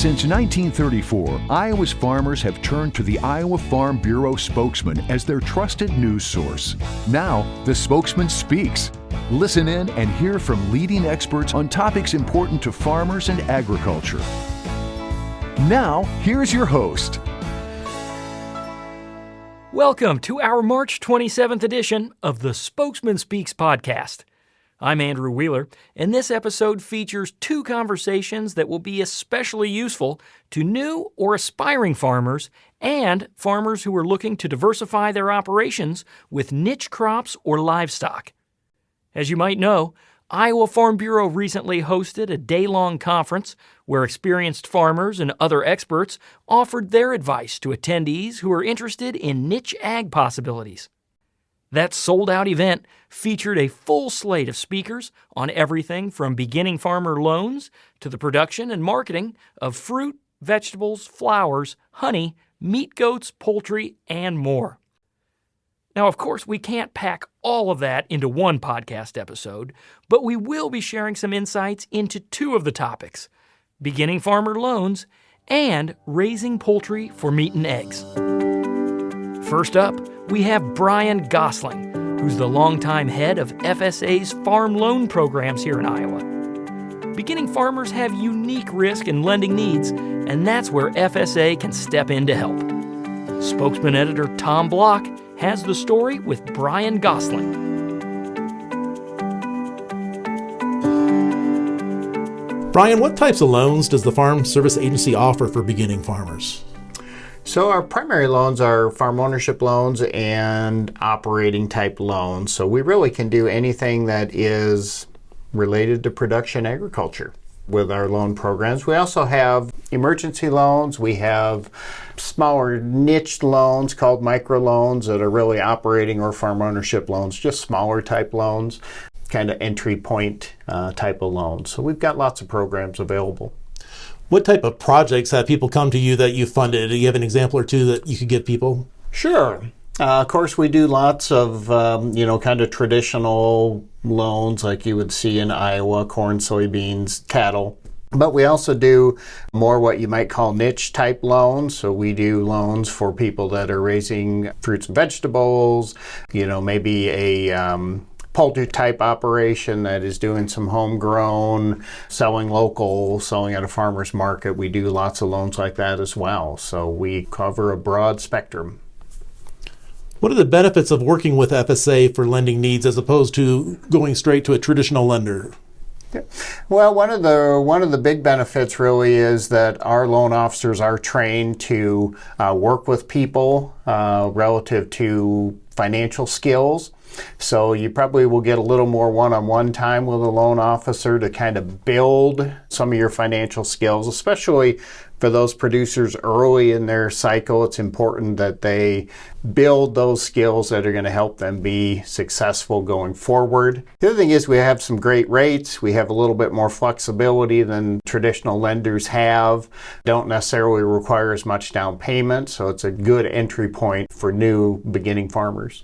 Since 1934, Iowa's farmers have turned to the Iowa Farm Bureau spokesman as their trusted news source. Now, the Spokesman Speaks. Listen in and hear from leading experts on topics important to farmers and agriculture. Now, here's your host. Welcome to our March 27th edition of the Spokesman Speaks podcast. I'm Andrew Wheeler, and this episode features two conversations that will be especially useful to new or aspiring farmers and farmers who are looking to diversify their operations with niche crops or livestock. As you might know, Iowa Farm Bureau recently hosted a day-long conference where experienced farmers and other experts offered their advice to attendees who are interested in niche ag possibilities. That sold-out event featured a full slate of speakers on everything from beginning farmer loans to the production and marketing of fruit, vegetables, flowers, honey, meat goats, poultry, and more. Now, of course, we can't pack all of that into one podcast episode, but we will be sharing some insights into two of the topics: beginning farmer loans and raising poultry for meat and eggs. First up, we have Brian Gossling, who's the longtime head of FSA's farm loan programs here in Iowa. Beginning farmers have unique risk and lending needs, and that's where FSA can step in to help. Spokesman editor Tom Block has the story with Brian Gossling. Brian, what types of loans does the Farm Service Agency offer for beginning farmers? So our primary loans are farm ownership loans and operating type loans. So we really can do anything that is related to production agriculture with our loan programs. We also have emergency loans. We have smaller niche loans called microloans that are really operating or farm ownership loans, just smaller type loans, kind of entry point type of loans. So we've got lots of programs available. What type of projects have people come to you that you funded? Do you have an example or two that you could give people? Sure. Of course, we do lots of, kind of traditional loans like you would see in Iowa: corn, soybeans, cattle. But we also do more what you might call niche type loans. So we do loans for people that are raising fruits and vegetables, maybe a poultry type operation that is doing some homegrown, selling local, selling at a farmer's market. We do lots of loans like that as well. So we cover a broad spectrum. What are the benefits of working with FSA for lending needs as opposed to going straight to a traditional lender? Well, one of the big benefits really is that our loan officers are trained to work with people relative to financial skills. So you probably will get a little more one-on-one time with a loan officer to kind of build some of your financial skills, especially for those producers early in their cycle. It's important that they build those skills that are going to help them be successful going forward. The other thing is we have some great rates. We have a little bit more flexibility than traditional lenders have. Don't necessarily require as much down payment, so it's a good entry point for new beginning farmers.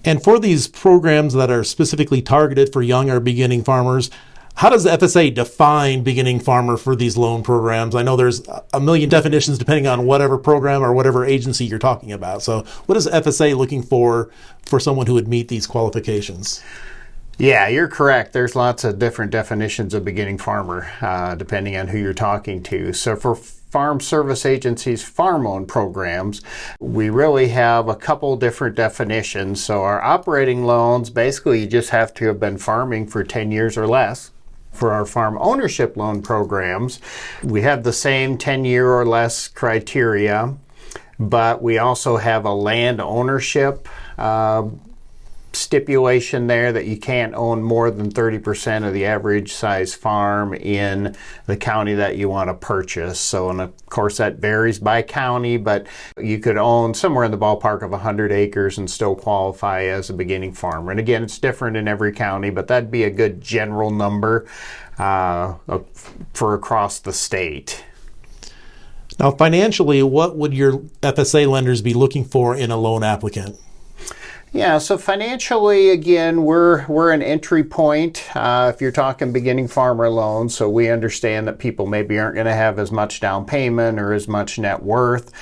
And for these programs that are specifically targeted for young or beginning farmers, how does the FSA define beginning farmer for these loan programs? I know there's a million definitions depending on whatever program or whatever agency you're talking about. So what is FSA looking for someone who would meet these qualifications? Yeah, you're correct. There's lots of different definitions of beginning farmer depending on who you're talking to. So for Farm Service Agency's farm loan programs, we really have a couple different definitions. So our operating loans, basically you just have to have been farming for 10 years or less. For our farm ownership loan programs, we have the same 10-year or less criteria, but we also have a land ownership stipulation there that you can't own more than 30% of the average size farm in the county that you want to purchase. So, and of course that varies by county, but you could own somewhere in the ballpark of 100 acres and still qualify as a beginning farmer. And again, it's different in every county, but that'd be a good general number for across the state. Now, financially, what would your FSA lenders be looking for in a loan applicant? Yeah, so financially, again, we're an entry point if you're talking beginning farmer loans. So we understand that people maybe aren't going to have as much down payment or as much net worth.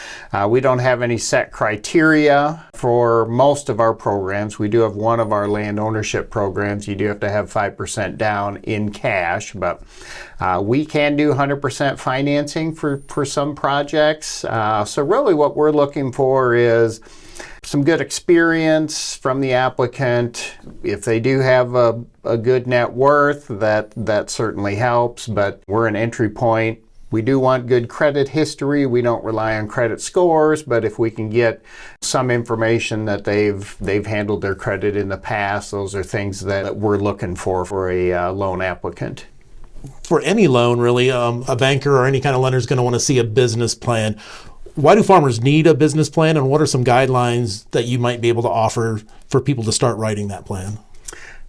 We don't have any set criteria for most of our programs. We do have one of our land ownership programs. You do have to have 5% down in cash, but we can do 100% financing for some projects. So really what we're looking for is some good experience from the applicant. If they do have a good net worth, that certainly helps, but we're an entry point. We do want good credit history. We don't rely on credit scores, but if we can get some information that they've handled their credit in the past, those are things that we're looking for a loan applicant. For any loan, really, a banker or any kind of lender is going to want to see a business plan. Why do farmers need a business plan, and what are some guidelines that you might be able to offer for people to start writing that plan?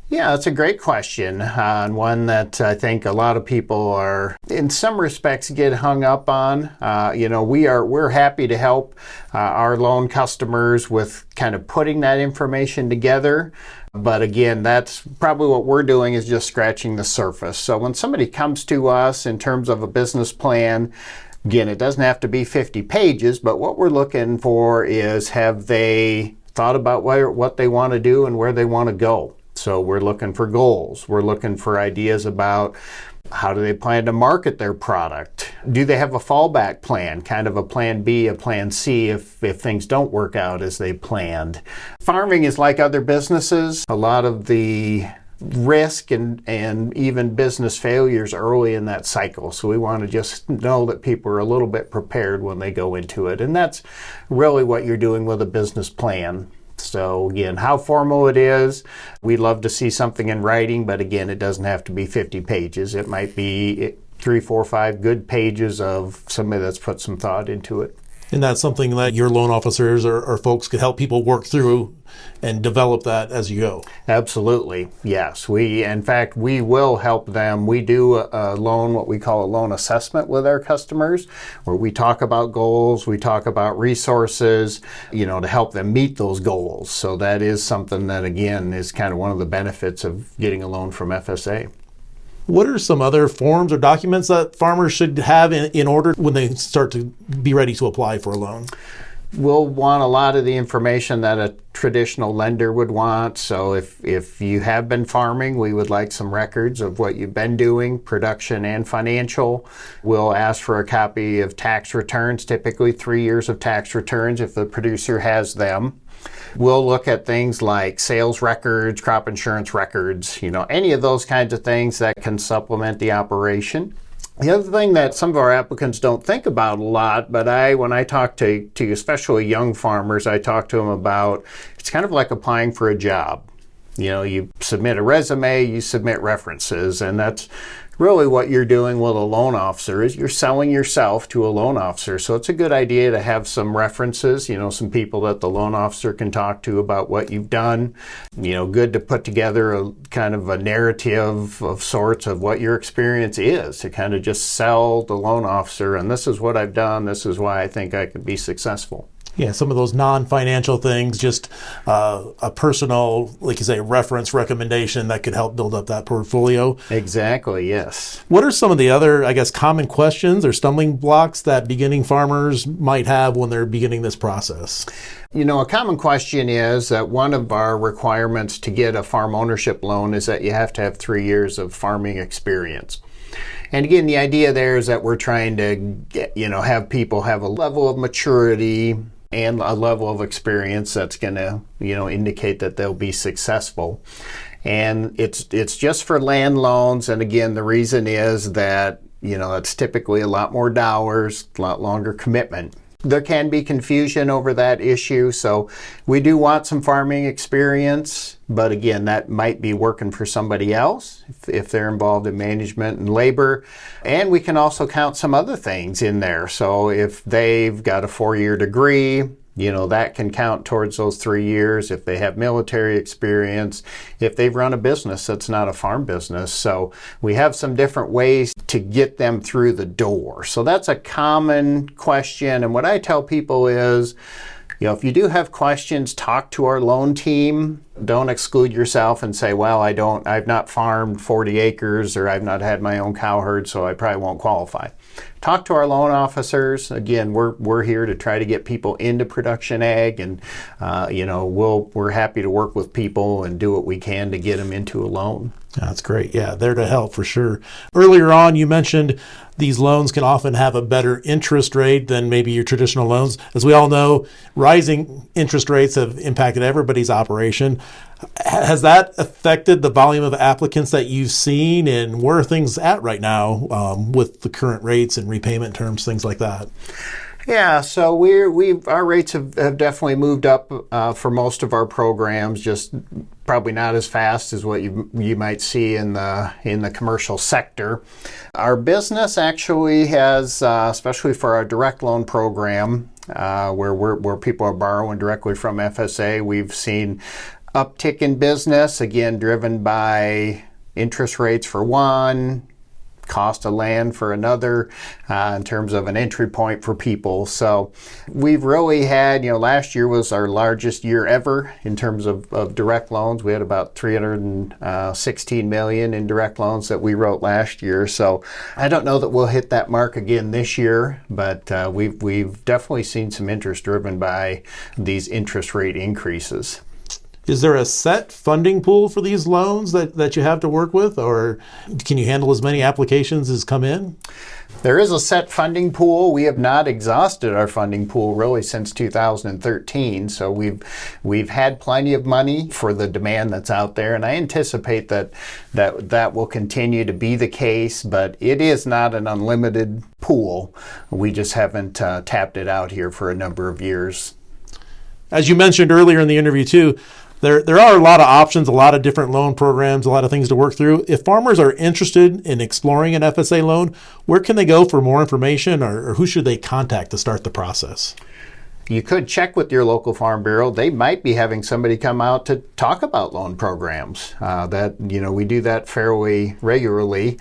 Yeah, that's a great question, and one that I think a lot of people are, in some respects, get hung up on. We're happy to help our loan customers with kind of putting that information together. But again, that's probably what we're doing is just scratching the surface. So when somebody comes to us in terms of a business plan, again, it doesn't have to be 50 pages, but what we're looking for is, have they thought about what they want to do and where they want to go? So we're looking for goals. We're looking for ideas about how do they plan to market their product? Do they have a fallback plan, kind of a plan B, a plan C if things don't work out as they planned? Farming is like other businesses. A lot of the risk and even business failures early in that cycle. So we want to just know that people are a little bit prepared when they go into it. And that's really what you're doing with a business plan. So again, how formal it is, we'd love to see something in writing, but again, it doesn't have to be 50 pages. It might be 3, 4, 5 good pages of somebody that's put some thought into it. And that's something that your loan officers or folks could help people work through and develop that as you go. Absolutely, yes. In fact, we will help them. We do a loan, what we call a loan assessment with our customers, where we talk about goals, we talk about resources, to help them meet those goals. So that is something that, again, is kind of one of the benefits of getting a loan from FSA. What are some other forms or documents that farmers should have in order when they start to be ready to apply for a loan? We'll want a lot of the information that a traditional lender would want. So if you have been farming, we would like some records of what you've been doing, production and financial. We'll ask for a copy of tax returns, typically 3 years of tax returns if the producer has them. We'll look at things like sales records, crop insurance records, any of those kinds of things that can supplement the operation. The other thing that some of our applicants don't think about a lot, but when I talk to especially young farmers, I talk to them about, it's kind of like applying for a job. You submit a resume, you submit references, and that's really what you're doing with a loan officer is you're selling yourself to a loan officer. So it's a good idea to have some references, some people that the loan officer can talk to about what you've done. Good to put together a kind of a narrative of sorts of what your experience is, to kind of just sell the loan officer, and this is what I've done, this is why I think I could be successful. Yeah, some of those non-financial things, just a personal, like you say, reference recommendation that could help build up that portfolio. Exactly, yes. What are some of the other, common questions or stumbling blocks that beginning farmers might have when they're beginning this process? A common question is that one of our requirements to get a farm ownership loan is that you have to have 3 years of farming experience. And again, the idea there is that we're trying to get, have people have a level of maturity and a level of experience that's going to, indicate that they'll be successful. And it's just for land loans. And again, the reason is that, it's typically a lot more dollars, a lot longer commitment. There can be confusion over that issue, so we do want some farming experience, but again, that might be working for somebody else if they're involved in management and labor. And we can also count some other things in there. So if they've got a 4-year degree, that can count towards those 3 years. If they have military experience, if they've run a business that's not a farm business. So we have some different ways to get them through the door. So that's a common question. And what I tell people is, if you do have questions, talk to our loan team. Don't exclude yourself and say, well, I've not farmed 40 acres or I've not had my own cow herd, so I probably won't qualify. Talk to our loan officers. Again, we're here to try to get people into production ag, and we're happy to work with people and do what we can to get them into a loan. That's great. Yeah, there to help for sure. Earlier on, you mentioned these loans can often have a better interest rate than maybe your traditional loans. As we all know, rising interest rates have impacted everybody's operation. Has that affected the volume of applicants that you've seen, and where are things at right now with the current rates and repayment terms, things like that? Yeah, so our rates have definitely moved up for most of our programs, just probably not as fast as what you might see in the commercial sector. Our business actually has, especially for our direct loan program, where people are borrowing directly from FSA, we've seen uptick in business, again driven by interest rates for one, cost of land for another, in terms of an entry point for people. So we've really had, last year was our largest year ever in terms of direct loans. We had about $316 million in direct loans that we wrote last year. So I don't know that we'll hit that mark again this year, but we've definitely seen some interest driven by these interest rate increases. Is there a set funding pool for these loans that you have to work with, or can you handle as many applications as come in? There is a set funding pool. We have not exhausted our funding pool really since 2013, so we've had plenty of money for the demand that's out there, and I anticipate that will continue to be the case, but it is not an unlimited pool. We just haven't tapped it out here for a number of years. As you mentioned earlier in the interview too, there are a lot of options, a lot of different loan programs, a lot of things to work through. If farmers are interested in exploring an FSA loan, where can they go for more information, or who should they contact to start the process? You could check with your local farm bureau. They might be having somebody come out to talk about loan programs. We do that fairly regularly.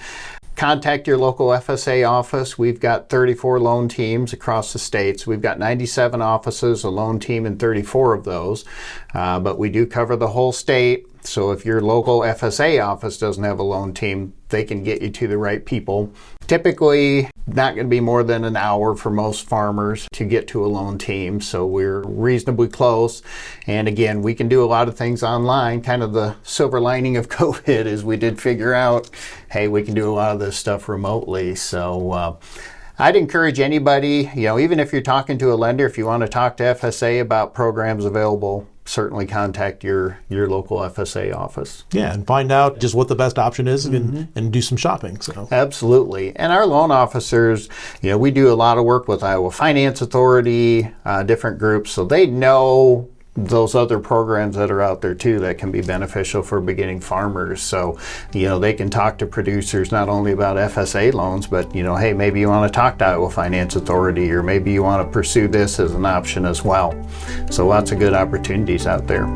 Contact your local FSA office. We've got 34 loan teams across the states. We've got 97 offices, a loan team in 34 of those. But we do cover the whole state. So if your local FSA office doesn't have a loan team, they can get you to the right people. Typically, not going to be more than an hour for most farmers to get to a loan team, so we're reasonably close. And again, we can do a lot of things online. Kind of the silver lining of COVID is we did figure out, hey, we can do a lot of this stuff remotely. So I'd encourage anybody, even if you're talking to a lender, if you want to talk to FSA about programs available, certainly contact your local FSA office. Yeah, and find out just what the best option is, and do some shopping. So absolutely. And our loan officers, we do a lot of work with Iowa Finance Authority, different groups, so they know those other programs that are out there too that can be beneficial for beginning farmers. So, they can talk to producers not only about FSA loans, but, hey, maybe you want to talk to Iowa Finance Authority, or maybe you want to pursue this as an option as well. So lots of good opportunities out there.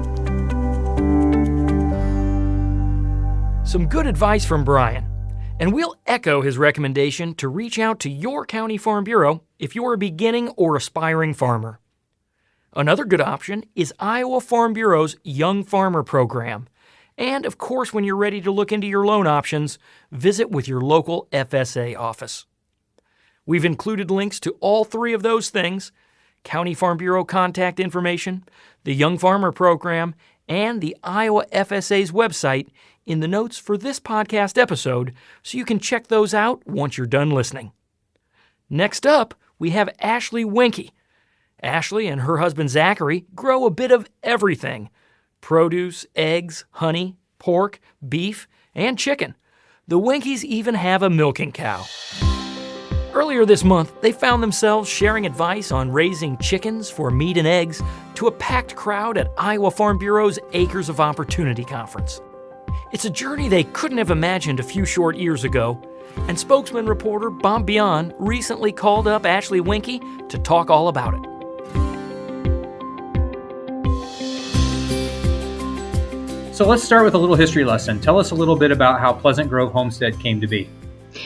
Some good advice from Brian. And we'll echo his recommendation to reach out to your county farm bureau if you're a beginning or aspiring farmer. Another good option is Iowa Farm Bureau's Young Farmer Program. And, of course, when you're ready to look into your loan options, visit with your local FSA office. We've included links to all three of those things: County Farm Bureau contact information, the Young Farmer Program, and the Iowa FSA's website in the notes for this podcast episode, so you can check those out once you're done listening. Next up, we have Ashley Wenke. Ashley and her husband Zachary grow a bit of everything: produce, eggs, honey, pork, beef, and chicken. The Wenkes even have a milking cow. Earlier this month, they found themselves sharing advice on raising chickens for meat and eggs to a packed crowd at Iowa Farm Bureau's Acres of Opportunity Conference. It's a journey they couldn't have imagined a few short years ago, and spokesman reporter Bob Bion recently called up Ashley Wenke to talk all about it. So let's start with a little history lesson. Tell us a little bit about how Pleasant Grove Homestead came to be.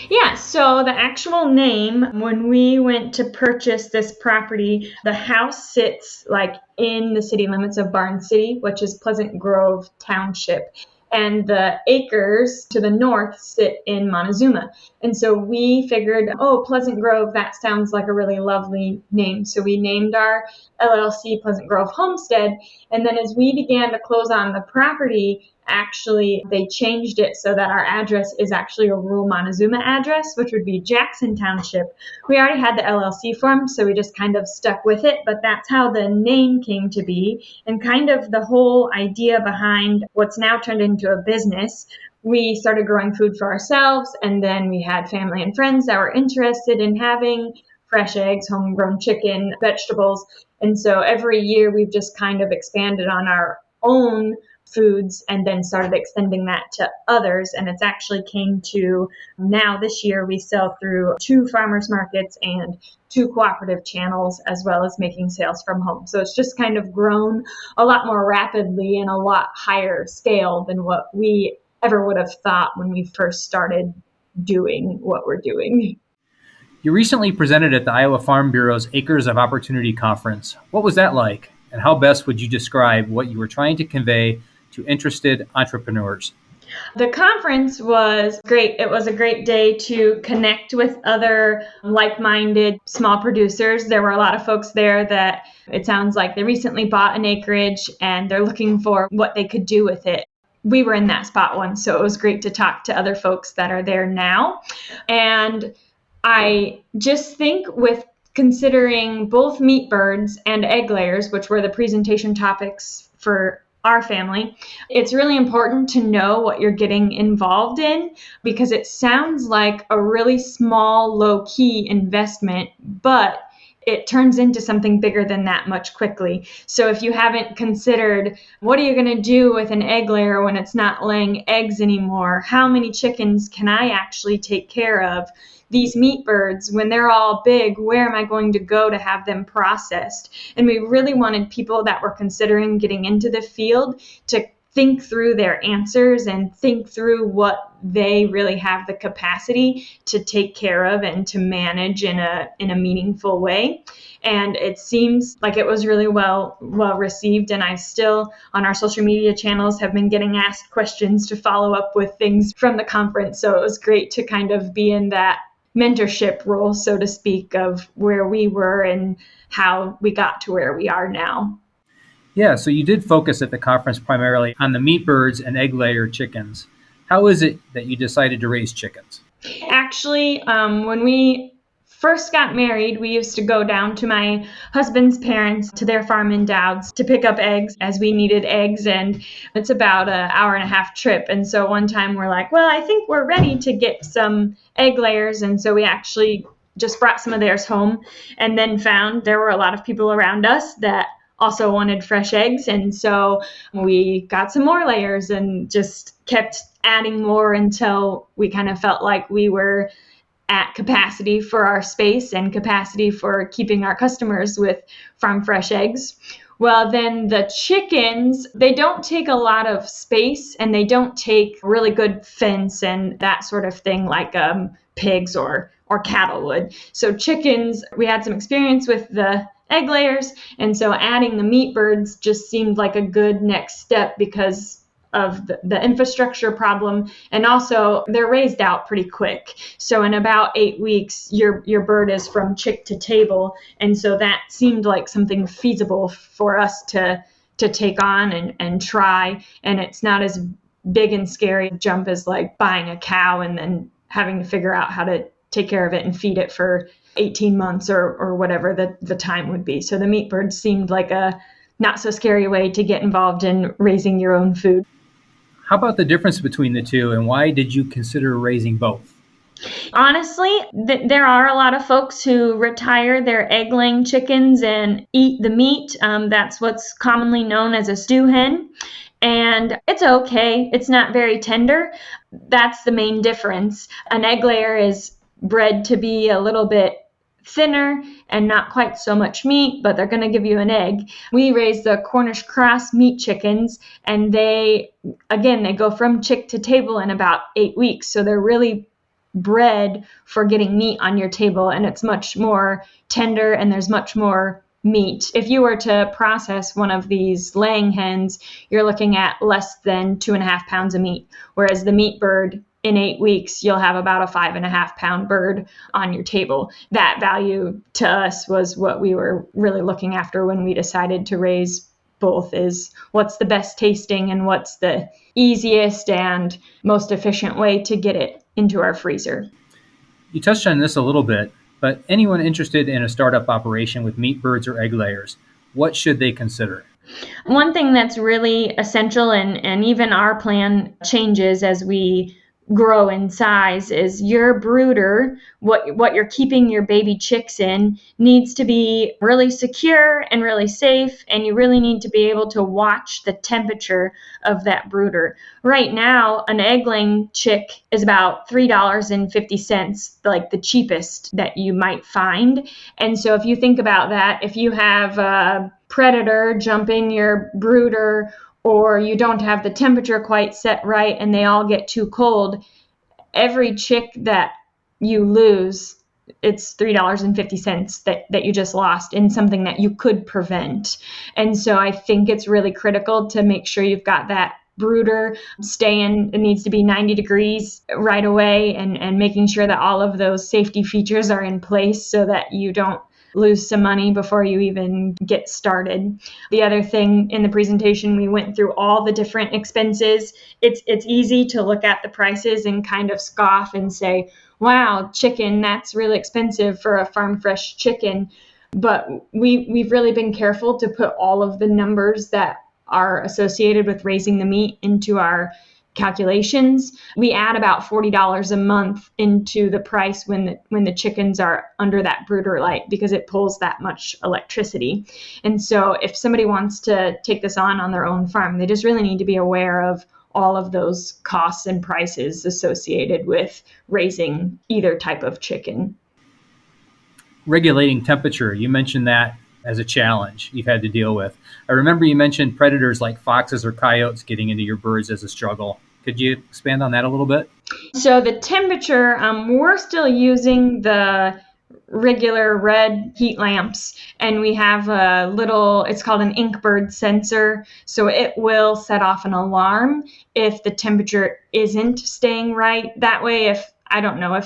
Yeah, so the actual name, when we went to purchase this property, the house sits like in the city limits of Barnes City, which is Pleasant Grove Township. And the acres to the north sit in Montezuma. And so we figured, oh, Pleasant Grove, that sounds like a really lovely name. So we named our LLC Pleasant Grove Homestead. And then as we began to close on the property, actually they changed it so that our address is actually a rural Montezuma address, which would be Jackson Township. We already had the LLC form, so we just kind of stuck with it, but that's how the name came to be, and kind of the whole idea behind what's now turned into a business. We started growing food for ourselves, and then we had family and friends that were interested in having fresh eggs, homegrown chicken, vegetables, and so every year we've just kind of expanded on our own foods and then started extending that to others. And it's actually came to now this year we sell through 2 farmers markets and 2 cooperative channels, as well as making sales from home. So it's just kind of grown a lot more rapidly and a lot higher scale than what we ever would have thought when we first started doing what we're doing. You recently presented at the Iowa Farm Bureau's Acres of Opportunity Conference. What was that like? And how best would you describe what you were trying to convey to interested entrepreneurs? The conference was great. It was a great day to connect with other like-minded small producers. There were a lot of folks there that it sounds like they recently bought an acreage and they're looking for what they could do with it. We were in that spot once, so it was great to talk to other folks that are there now. And I just think with considering both meat birds and egg layers, which were the presentation topics for our family, it's really important to know what you're getting involved in, because it sounds like a really small, low-key investment, but it turns into something bigger than that much quickly. So if you haven't considered, what are you going to do with an egg layer when it's not laying eggs anymore? How many chickens can I actually take care of? These meat birds, when they're all big, where am I going to go to have them processed? And we really wanted people that were considering getting into the field to think through their answers and think through what they really have the capacity to take care of and to manage in a meaningful way. And it seems like it was really well received. And I still, on our social media channels, have been getting asked questions to follow up with things from the conference. So it was great to kind of be in that mentorship role, so to speak, of where we were and how we got to where we are now. Yeah, so you did focus at the conference primarily on the meat birds and egg layer chickens. How is it that you decided to raise chickens? Actually, when we first got married, we used to go down to my husband's parents, to their farm in Dowds, to pick up eggs as we needed eggs. And it's about an hour and a half trip. And so one time we're like, well, I think we're ready to get some egg layers. And so we actually just brought some of theirs home, and then found there were a lot of people around us that also wanted fresh eggs. And so we got some more layers and just kept adding more until we kind of felt like we were at capacity for our space and capacity for keeping our customers with farm fresh eggs. Well, then the chickens, they don't take a lot of space and they don't take really good fence and that sort of thing like pigs or cattle would. So chickens, we had some experience with the egg layers, and so adding the meat birds just seemed like a good next step because of the infrastructure problem, and also they're raised out pretty quick. So in about 8 weeks, your bird is from chick to table, and so that seemed like something feasible for us to take on and try. And it's not as big and scary a jump as like buying a cow and then having to figure out how to take care of it and feed it for 18 months or whatever the time would be. So the meat birds seemed like a not so scary way to get involved in raising your own food. How about the difference between the two, and why did you consider raising both? Honestly, there are a lot of folks who retire their egg-laying chickens and eat the meat. That's what's commonly known as a stew hen. And it's okay. It's not very tender. That's the main difference. An egg layer is bred to be a little bit thinner and not quite so much meat, but they're going to give you an egg. We raise the Cornish cross meat chickens, and they go from chick to table in about 8 weeks. So they're really bred for getting meat on your table, and it's much more tender and there's much more meat. If you were to process one of these laying hens, you're looking at less than 2.5 pounds of meat, whereas the meat bird, in 8 weeks, you'll have about a 5.5 pound bird on your table. That value to us was what we were really looking after when we decided to raise both, is what's the best tasting and what's the easiest and most efficient way to get it into our freezer. You touched on this a little bit, but anyone interested in a startup operation with meat birds or egg layers, what should they consider? One thing that's really essential, and even our plan changes as we grow in size, is your brooder, what you're keeping your baby chicks in, needs to be really secure and really safe, and you really need to be able to watch the temperature of that brooder. Right now, an egg-laying chick is about $3.50, like the cheapest that you might find. And so if you think about that, if you have a predator jump in your brooder, or you don't have the temperature quite set right and they all get too cold, every chick that you lose, it's $3.50 that you just lost in something that you could prevent. And so I think it's really critical to make sure you've got that brooder staying. It needs to be 90 degrees right away, and making sure that all of those safety features are in place so that you don't lose some money before you even get started. The other thing in the presentation, we went through all the different expenses. It's easy to look at the prices and kind of scoff and say, wow, chicken, that's really expensive for a farm fresh chicken. But we've really been careful to put all of the numbers that are associated with raising the meat into our calculations. We add about $40 a month into the price when the chickens are under that brooder light, because it pulls that much electricity. And so if somebody wants to take this on their own farm, they just really need to be aware of all of those costs and prices associated with raising either type of chicken. Regulating temperature, you mentioned that as a challenge you've had to deal with. I remember you mentioned predators like foxes or coyotes getting into your birds as a struggle. Could you expand on that a little bit? So the temperature, we're still using the regular red heat lamps, and we have a little, it's called an Inkbird sensor. So it will set off an alarm if the temperature isn't staying right. That way, if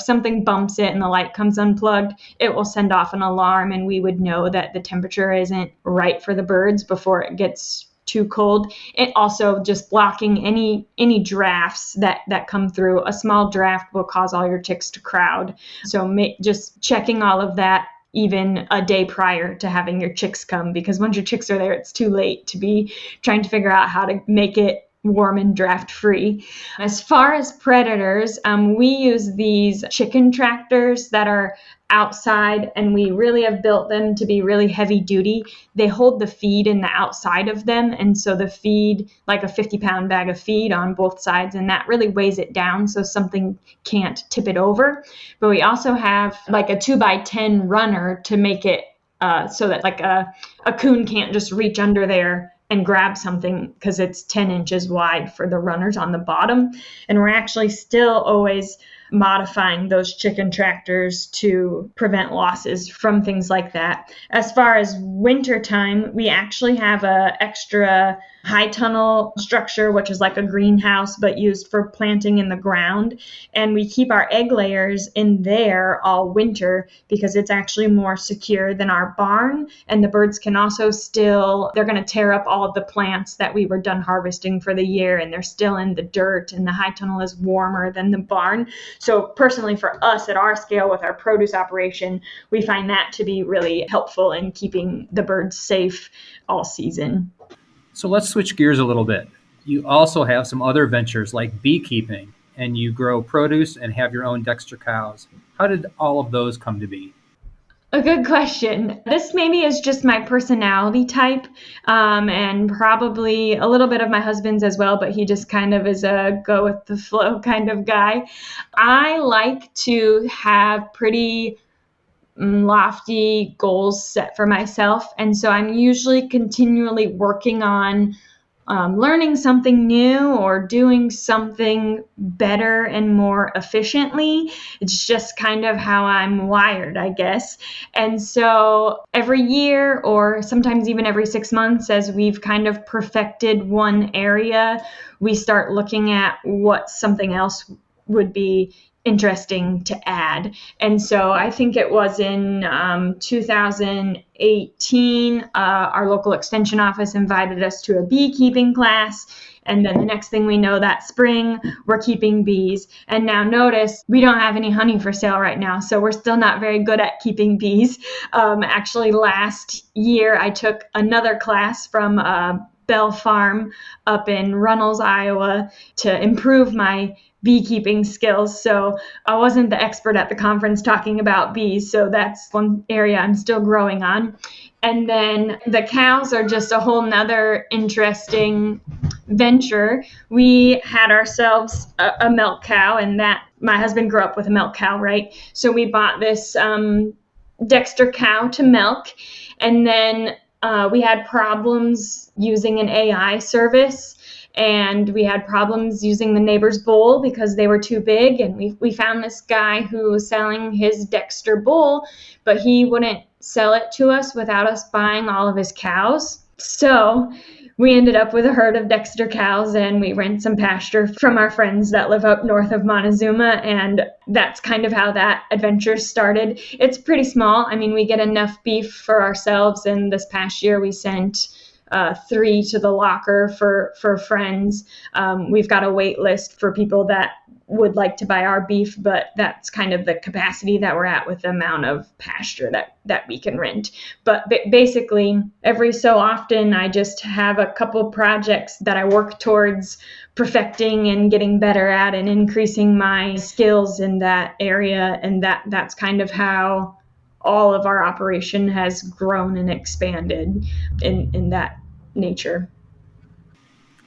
something bumps it and the light comes unplugged, it will send off an alarm, and we would know that the temperature isn't right for the birds before it gets too cold. It also just blocking any drafts that come through. A small draft will cause all your chicks to crowd. So just checking all of that even a day prior to having your chicks come, because once your chicks are there, it's too late to be trying to figure out how to make it warm and draft free. As far as predators, we use these chicken tractors that are outside, and we really have built them to be really heavy duty. They hold the feed in the outside of them, and so the feed, like a 50-pound bag of feed on both sides, and that really weighs it down so something can't tip it over. But we also have like a 2x10 runner to make it so that like a coon can't just reach under there and grab something, because it's 10 inches wide for the runners on the bottom. And we're actually still always modifying those chicken tractors to prevent losses from things like that. As far as winter time, we actually have a extra high tunnel structure, which is like a greenhouse but used for planting in the ground. And we keep our egg layers in there all winter because it's actually more secure than our barn. And the birds can also they're going to tear up all of the plants that we were done harvesting for the year, and they're still in the dirt, and the high tunnel is warmer than the barn. So personally, for us at our scale with our produce operation, we find that to be really helpful in keeping the birds safe all season. So let's switch gears a little bit. You also have some other ventures like beekeeping, and you grow produce and have your own Dexter cows. How did all of those come to be? A good question. This maybe is just my personality type, and probably a little bit of my husband's as well, but he just kind of is a go with the flow kind of guy. I like to have pretty lofty goals set for myself, and so I'm usually continually working on learning something new or doing something better and more efficiently. It's just kind of how I'm wired, I guess. And so every year, or sometimes even every 6 months, as we've kind of perfected one area, we start looking at what something else would be interesting to add. And so I think it was in 2018, our local extension office invited us to a beekeeping class. And then the next thing we know, that spring, we're keeping bees. And now notice we don't have any honey for sale right now, so we're still not very good at keeping bees. Actually, last year I took another class from Bell Farm up in Runnels, Iowa, to improve my beekeeping skills. So I wasn't the expert at the conference talking about bees, so that's one area I'm still growing on. And then the cows are just a whole nother interesting venture. We had ourselves a milk cow, and that my husband grew up with a milk cow, right? So we bought this Dexter cow to milk, and then we had problems using an AI service, and we had problems using the neighbor's bull because they were too big. And we found this guy who was selling his Dexter bull, but he wouldn't sell it to us without us buying all of his cows. So we ended up with a herd of Dexter cows, and we rent some pasture from our friends that live up north of Montezuma, and that's kind of how that adventure started. It's pretty small. I mean, we get enough beef for ourselves, and this past year we sent 3 to the locker for friends. We've got a wait list for people that would like to buy our beef, but that's kind of the capacity that we're at with the amount of pasture that we can rent. But basically, every so often, I just have a couple projects that I work towards perfecting and getting better at and increasing my skills in that area. And that's kind of how all of our operation has grown and expanded in that nature.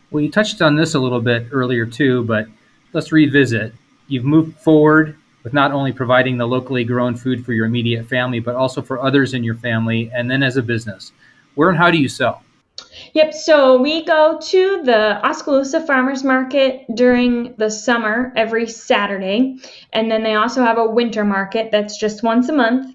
Well, you touched on this a little bit earlier too, but let's revisit. You've moved forward with not only providing the locally grown food for your immediate family, but also for others in your family, and then as a business. Where and how do you sell? Yep, so we go to the Oskaloosa Farmers Market during the summer every Saturday, and then they also have a winter market that's just once a month.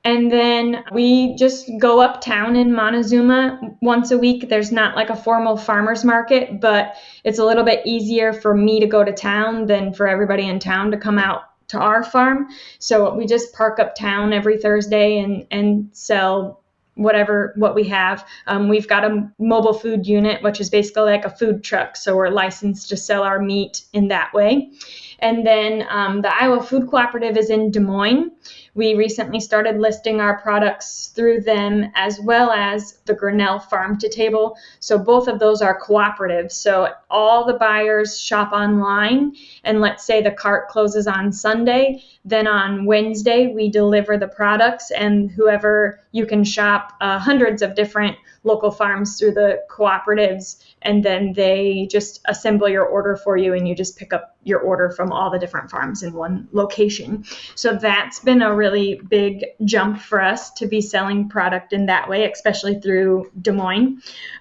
And then we just go uptown in Montezuma once a week. There's not like a formal farmer's market, but it's a little bit easier for me to go to town than for everybody in town to come out to our farm. So we just park uptown every Thursday and sell what we have. We've got a mobile food unit, which is basically like a food truck. So we're licensed to sell our meat in that way. And then the Iowa Food Cooperative is in Des Moines. We recently started listing our products through them, as well as the Grinnell Farm to Table. So both of those are cooperatives. So all the buyers shop online, and let's say the cart closes on Sunday, then on Wednesday we deliver the products, and whoever you can shop hundreds of different local farms through the cooperatives, and then they just assemble your order for you, and you just pick up your order from all the different farms in one location. So that's been a really big jump for us to be selling product in that way, especially through Des Moines.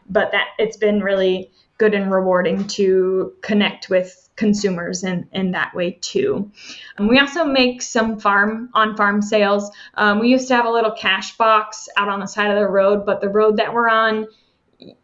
But that it's been really good and rewarding to connect with consumers in that way too. We also make some on-farm sales. We used to have a little cash box out on the side of the road, but the road that we're on,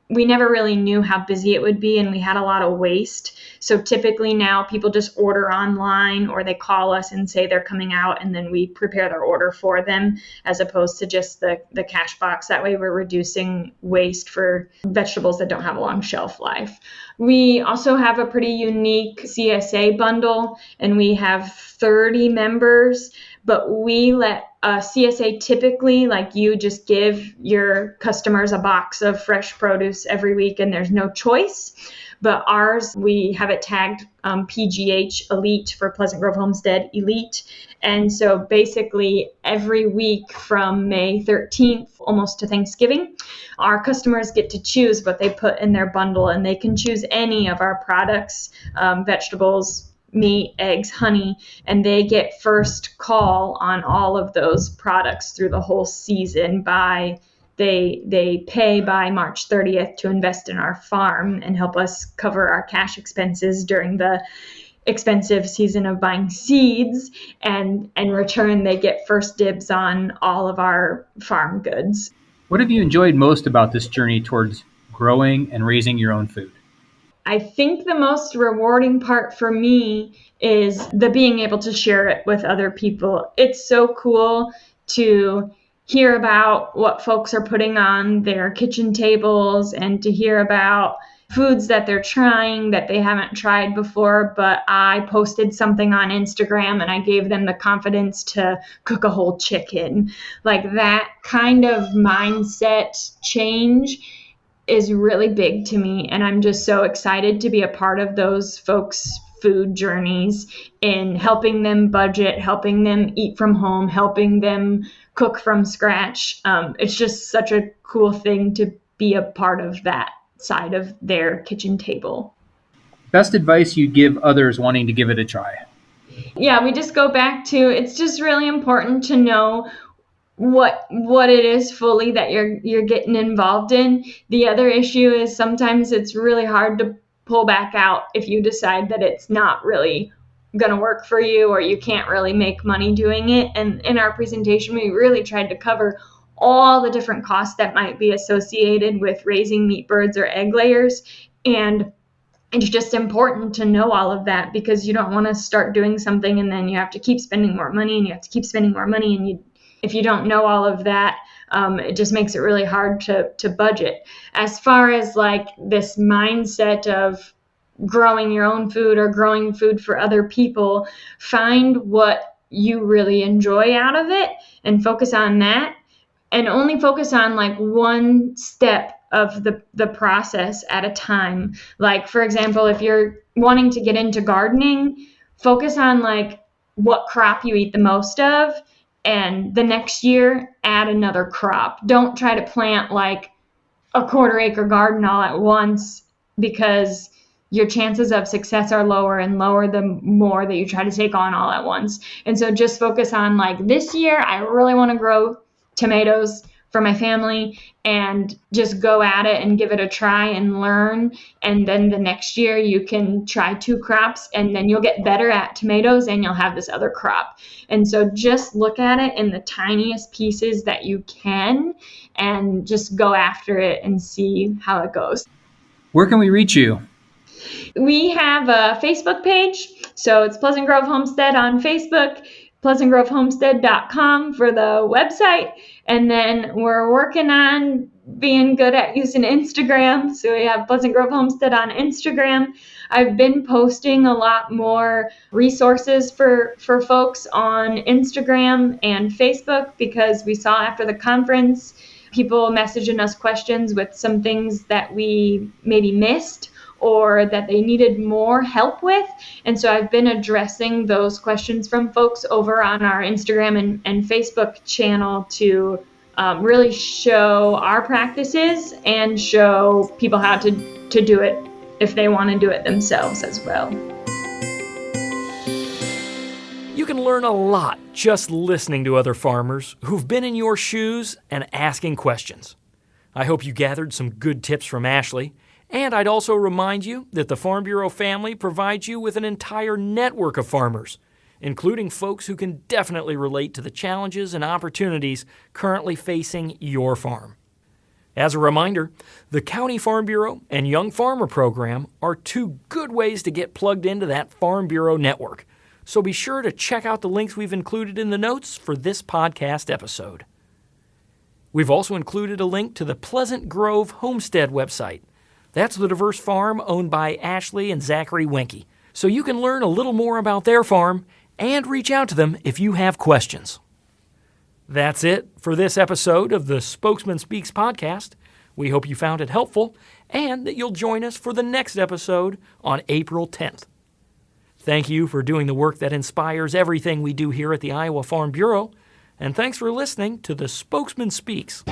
we never really knew how busy it would be, and we had a lot of waste. So typically now people just order online, or they call us and say they're coming out, and then we prepare their order for them, as opposed to just the cash box. That way we're reducing waste for vegetables that don't have a long shelf life. We also have a pretty unique CSA bundle, and we have 30 members, but we let CSA typically, like you, just give your customers a box of fresh produce every week, and there's no choice. But ours, we have it tagged PGH Elite for Pleasant Grove Homestead Elite. And so basically every week from May 13th almost to Thanksgiving, our customers get to choose what they put in their bundle, and they can choose any of our products, vegetables, meat, eggs, honey, and they get first call on all of those products through the whole season by They pay by March 30th to invest in our farm and help us cover our cash expenses during the expensive season of buying seeds, and in return they get first dibs on all of our farm goods. What have you enjoyed most about this journey towards growing and raising your own food? I think the most rewarding part for me is the being able to share it with other people. It's so cool to hear about what folks are putting on their kitchen tables and to hear about foods that they're trying that they haven't tried before, but I posted something on Instagram and I gave them the confidence to cook a whole chicken. Like, that kind of mindset change is really big to me, and I'm just so excited to be a part of those folks' food journeys in helping them budget, helping them eat from home, helping them cook from scratch. It's just such a cool thing to be a part of that side of their kitchen table. Best advice you'd give others wanting to give it a try? Yeah, we just go back to, it's just really important to know what it is fully that you're getting involved in. The other issue is sometimes it's really hard to pull back out if you decide that it's not really going to work for you or you can't really make money doing it. And in our presentation, we really tried to cover all the different costs that might be associated with raising meat birds or egg layers. And it's just important to know all of that, because you don't want to start doing something and then you have to keep spending more money and you have to keep spending more money. And if you don't know all of that, it just makes it really hard to budget. As far as like this mindset of growing your own food or growing food for other people, find what you really enjoy out of it and focus on that, and only focus on like one step of the process at a time. Like, for example, if you're wanting to get into gardening, focus on like what crop you eat the most of, and the next year add another crop. Don't try to plant like a 1/4 acre garden all at once, because your chances of success are lower and lower the more that you try to take on all at once. And so just focus on like, this year I really want to grow tomatoes for my family, and just go at it and give it a try and learn. And then the next year you can try 2 crops, and then you'll get better at tomatoes and you'll have this other crop. And so just look at it in the tiniest pieces that you can and just go after it and see how it goes. Where can we reach you? We have a Facebook page, so it's Pleasant Grove Homestead on Facebook, pleasantgrovehomestead.com for the website. And then we're working on being good at using Instagram. So we have Pleasant Grove Homestead on Instagram. I've been posting a lot more resources for folks on Instagram and Facebook, because we saw after the conference people messaging us questions with some things that we maybe missed or that they needed more help with. And so I've been addressing those questions from folks over on our Instagram and Facebook channel to really show our practices and show people how to do it if they want to do it themselves as well. You can learn a lot just listening to other farmers who've been in your shoes and asking questions. I hope you gathered some good tips from Ashley. And I'd also remind you that the Farm Bureau family provides you with an entire network of farmers, including folks who can definitely relate to the challenges and opportunities currently facing your farm. As a reminder, the County Farm Bureau and Young Farmer Program are 2 good ways to get plugged into that Farm Bureau network, so be sure to check out the links we've included in the notes for this podcast episode. We've also included a link to the Pleasant Grove Homestead website. That's the diverse farm owned by Ashley and Zachary Wenke, so you can learn a little more about their farm and reach out to them if you have questions. That's it for this episode of the Spokesman Speaks podcast. We hope you found it helpful and that you'll join us for the next episode on April 10th. Thank you for doing the work that inspires everything we do here at the Iowa Farm Bureau, and thanks for listening to the Spokesman Speaks.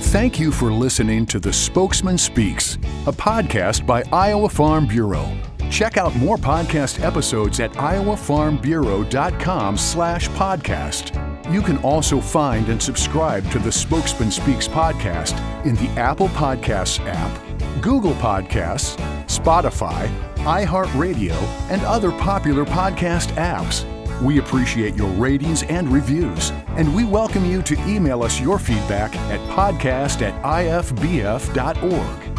Thank you for listening to The Spokesman Speaks, a podcast by Iowa Farm Bureau. Check out more podcast episodes at iowafarmbureau.com/podcast. You can also find and subscribe to the Spokesman Speaks podcast in the Apple Podcasts app, Google Podcasts, Spotify, iHeartRadio, and other popular podcast apps. We appreciate your ratings and reviews, and we welcome you to email us your feedback at podcast@ifbf.org.